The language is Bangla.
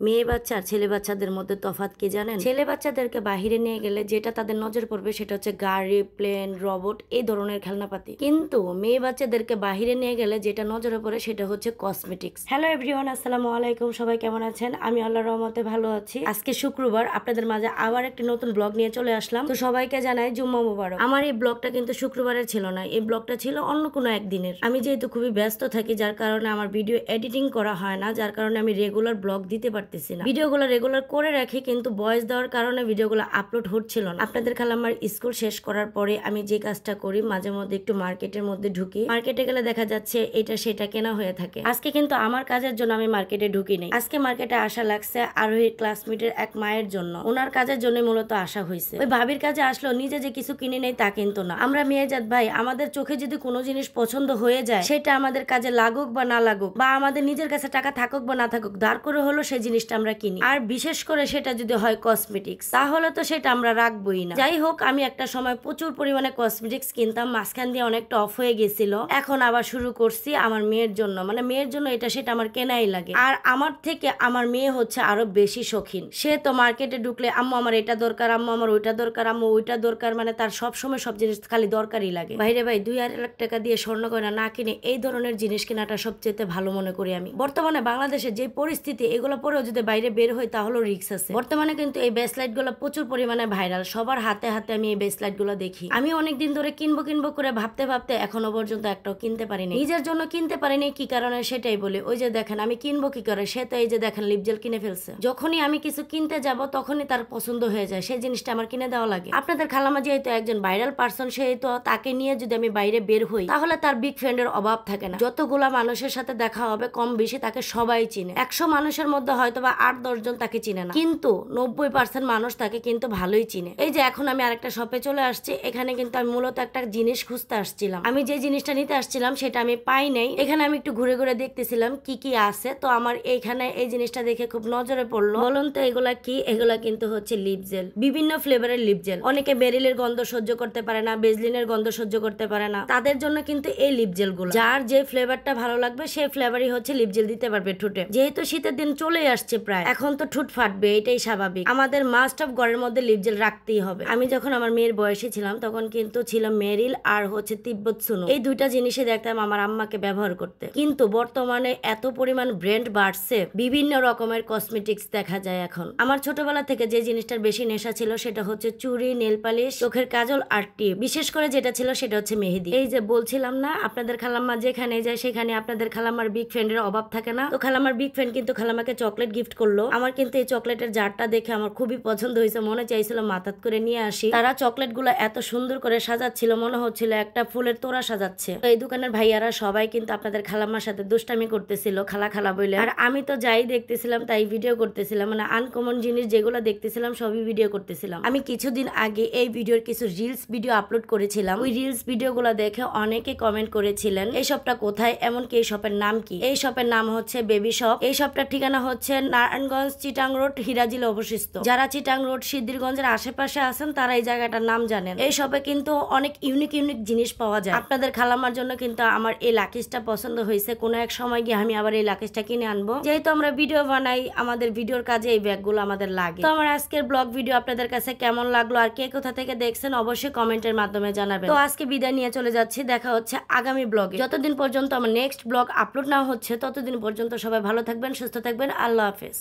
মেয়ে বাচ্চা আর ছেলে বাচ্চাদের মধ্যে তফাৎ কি জানেন? ছেলে বাচ্চাদেরকে বাহিরে নিয়ে গেলে যেটা তাদের নজর পড়বে সেটা হচ্ছে গাড়ি, প্লেন, রোবট, এই ধরনের খেলনাপাতি। কিন্তু মেয়ে বাচ্চাদেরকে বাহিরে নিয়ে গেলে যেটা নজরে পড়ে সেটা হচ্ছে কসমেটিক্স। হ্যালো এভরিওয়ান, আসসালামু আলাইকুম। সবাই কেমন আছেন? আমি আল্লাহর রহমতে ভালো আছি। আজকে শুক্রবার, আপনাদের মাঝে আবার একটি নতুন ব্লগ নিয়ে চলে আসলাম। তো সবাইকে জানাই জুম্মা মুবারক। আমার এই ব্লগটা কিন্তু শুক্রবারের ছিল না, এই ব্লগটা ছিল অন্য কোনো একদিনের। আমি যেহেতু খুবই ব্যস্ত থাকি, যার কারণে আমার ভিডিও এডিটিং করা হয় না, যার কারণে আমি রেগুলার ব্লগ দিতে পারতেছি না। ভিডিওগুলো রেগুলার করে রাখি, কিন্তু ভয়েস দেওয়ার কারণে ভিডিওগুলো আপলোড হচ্ছিল না। আপনাদের খালাম্মার স্কুল শেষ করার পরে আমি যে কাজটা করি, মাঝে মধ্যে একটু মার্কেটের মধ্যে ঢুকি। মার্কেটে গেলে দেখা যাচ্ছে এটা সেটা কেনা হয়ে থাকে। আজকে কিন্তু আমার কাজের জন্য আমি মার্কেটে ঢুকি নাই। আজকে মার্কেটে আসা লাগছে আরোহীর ক্লাসমেটের এক মায়ের জন্য। ওনার কাজের জন্য মূলত আসা হয়েছে। ওই ভাবির কাজে আসলো, নিজে যে কিছু কিনে নেই তা কিন্তু না। আমরা মেয়েজাত ভাই, আমাদের চোখে যদি কোনো জিনিস পছন্দ হয়ে যায়, সেটা আমাদের কাজে লাগুক বা না লাগুক, বা আমাদের নিজের কাছে টাকা থাকুক বা না থাকুক, দাঁড় করে হলো সেই জিনিসটা আমরা কিনি। আর বিশেষ করে সেটা যদি হয় কসমেটিক্স, তাহলে তো সেটা আমরা রাখবোই না। যাই হোক, আমি একটা সময় প্রচুর পরিমাণে কসমেটিক্স কিনতাম, মাঝখান দিয়ে অনেকটা অফ হয়ে গেছিল। এখন আবার শুরু করছি আমার মেয়ের জন্য, মানে মেয়ের জন্য এটা সেটা আমার কেনাই লাগে। আর আমার থেকে আমার মেয়ে হচ্ছে আরো বেশি শৌখিন। সে তো মার্কেটে ঢুকলে আম্মু আমার এটা দরকার, আম্মু আমার ওইটা দরকার, আম্মু ওইটা দরকার, মানে তার সবসময় সব জিনিস খালি দরকারই লাগে। বাইরে ভাই 2-2.5 লাখ টাকা দিয়ে স্বর্ণ গয়না না কিনে এই ধরনের জিনিস কেনাটা সবচেয়ে ভালো মনে করি আমি। বর্তমানে বাংলাদেশে যে পরিস্থিতি, এগুলো পরেও যদি বাইরে বের হয় তাহলে রিস্ক আছে। বর্তমানে কিন্তু এই ব্রেসলাইট গুলো প্রচুর পরিমাণে ভাইরাল, সবার হাতে হাতে আমি এই ব্রেসলাইট গুলো দেখি। আমি অনেকদিন ধরে কিনবো করে ভাবতে ভাবতে এখনো পর্যন্ত একটাও কিনতে পারিনি। নিজের জন্য কিনতে পারিনি, কি কারণে সেটাই বলি। ওই যে দেখেন আমি কিনবো কি করে, সে তো এই যে দেখেন লিপজেল কিনে ফেলছে। যখনই আমি কিছু কিনতে যাব তখনই তার পছন্দ হয়ে যায়, সেই জিনিসটা আমার কিনে দেওয়া লাগে। আপনাদের খালামা যেহেতু একজন ভাইরাল পার্সন, সেহেতু তাকে নিয়ে যদি আমি বাইরে বের হই তাহলে তার বিগ ফ্রেন্ডের অভাব থাকে না। যতগুলা মানুষের সাথে দেখা হবে কম বেশি তাকে সবাই চিনে। 100 মানুষের মধ্যে হয়তো বা 8-10 জন তাকে চিনে না, কিন্তু 90% মানুষ তাকে কিন্তু ভালোই চিনে। এই যে এখন আমি আরেকটা শপে চলে আসছি, এখানে কিন্তু আমি মূলত একটা জিনিস খুঁজতে আসছিলাম। আমি যে জিনিসটা নিতে আসছিলাম সেটা আমি পাই নাই। এখানে আমি একটু ঘুরে ঘুরে দেখতেছিলাম কি কি আছে, তো আমার এইখানে এই জিনিসটা দেখে খুব নজরে পড়লো। বলুন তো এগুলা কি? এগুলা কিন্তু হচ্ছে লিপ জেল, বিভিন্ন ফ্লেভারের লিপ জেল। অনেকে বেরিলের গন্ধ সহ্য করতে পারে না, বেজলিনের গন্ধ সহ্য করতে পারে না, তাদের জন্য কিন্তু এই লিপ জেল গুলো, যার যে ফ্লেভারটা ভালো লাগবে সেই ফ্লেভারই হচ্ছে লিপ জেল দিতে পারবে ঠোঁটে। যেহেতু শীতের দিন চলে আসছে প্রায়, এখন তো ঠোঁট ফাটবে, এটাই স্বাভাবিক। আমাদের মাস্ট অফ ঘরের মধ্যে লিপ জেল রাখতেই হবে। আমি যখন আমার মেয়ের বয়সী ছিলাম তখন কিন্তু ছিল মেরিল আর হচ্ছে তিব্বত সুনো, এই দুইটা জিনিসই দেখতাম আমার আম্মাকে ব্যবহার করতে। কিন্তু বর্তমানে এত পরিমাণ ব্র্যান্ড বাড়ছে, বিভিন্ন রকমের কসমেটিক্স দেখা যায় এখন। আমার ছোটবেলা থেকে যে জিনিসটার বেশি নেশা ছিল সেটা হচ্ছে চুড়ি, নেল পালিশ, চোখের কাজল আর টিপ। বিশেষ করে যেটা ছিল সেটা হচ্ছে মেহেদি। এই যে বলছিলাম না, আপনাদের খালাম্মা যেখানে যায় সেখানে আপনাদের খালাম্মার বিগ ফ্রেন্ডের অভাব থাকে না। তো খালাম্মার বিগ ফ্রেন্ড কিন্তু খালাম্মাকে চকলেট গিফট করলো। আমার কিন্তু এই চকলেটের জারটা দেখে আমার খুবই পছন্দ হয়েছে, মনে চাইছিল মাথাত করে নিয়ে আসি। তারা চকলেট গুলো এত সুন্দর করে সাজাচ্ছিল, মনে হচ্ছিল একটা ফুলের তোড়া সাজাচ্ছে। তো এই দোকানের ভাইয়ারা সবাই কিন্তু আপনাদের খালাম্মার সাথে দুষ্টামি করতেছিল, খালা খালা বলে। আর আমি তো যাই দেখতেছিলাম তাই ভিডিও করতেছিলাম, মানে আনকমন জিনিস যেগুলো দেখতেছিলাম সবই ভিডিও করতেছিলাম। আমি কিছুদিন আগে এই ভিডিওর কিছু রিলস ভিডিও আপলোড করেছিলাম। ওই রিলস ভিডিও গুলো দেখে অনেকে কমেন্ট করেছিলেন এই শপটা কোথায়, এমনকি এই শপের নাম কি। এই শপের নাম হচ্ছে বেবি শপ। এই শপটার ঠিকানা হচ্ছে নারায়ণগঞ্জ চিটাং রোড হিরাজিলে অবস্থিত। যারা চিটাং রোড সিদ্ধিরগঞ্জের আশেপাশে আছেন তারা এই জায়গাটার নাম জানেন। এই শপে কিন্তু অনেক ইউনিক ইউনিক জিনিস পাওয়া যায়। আপনাদের খালাম্মার জন্য কিন্তু আমার এই লাকিজটা পছন্দ হয়েছে। কোনো এক সময় গিয়ে আমি আবার এই লাকিজটা কিনে আনবো, যেহেতু আমরা ভিডিও বানাই, আমাদের ভিডিওর কাজে এই ব্যাগগুলো আমাদের লাগে। তো আমার আজকের ব্লগ ভিডিও আপনাদের কাছে কেমন লাগলো আর কে কোথা থেকে দেখছেন অবশ্যই কমেন্টের মাধ্যমে জানাবেন। তো আজকে বিদায় নিয়ে চলে যাচ্ছি, দেখা হচ্ছে আগামী ব্লগে। যতদিন পর্যন্ত আমার নেক্সট ব্লগ আপলোড না হচ্ছে ততদিন পর্যন্ত সবাই ভালো থাকবেন, সুস্থ থাকবেন। আল্লাহ হাফেজ।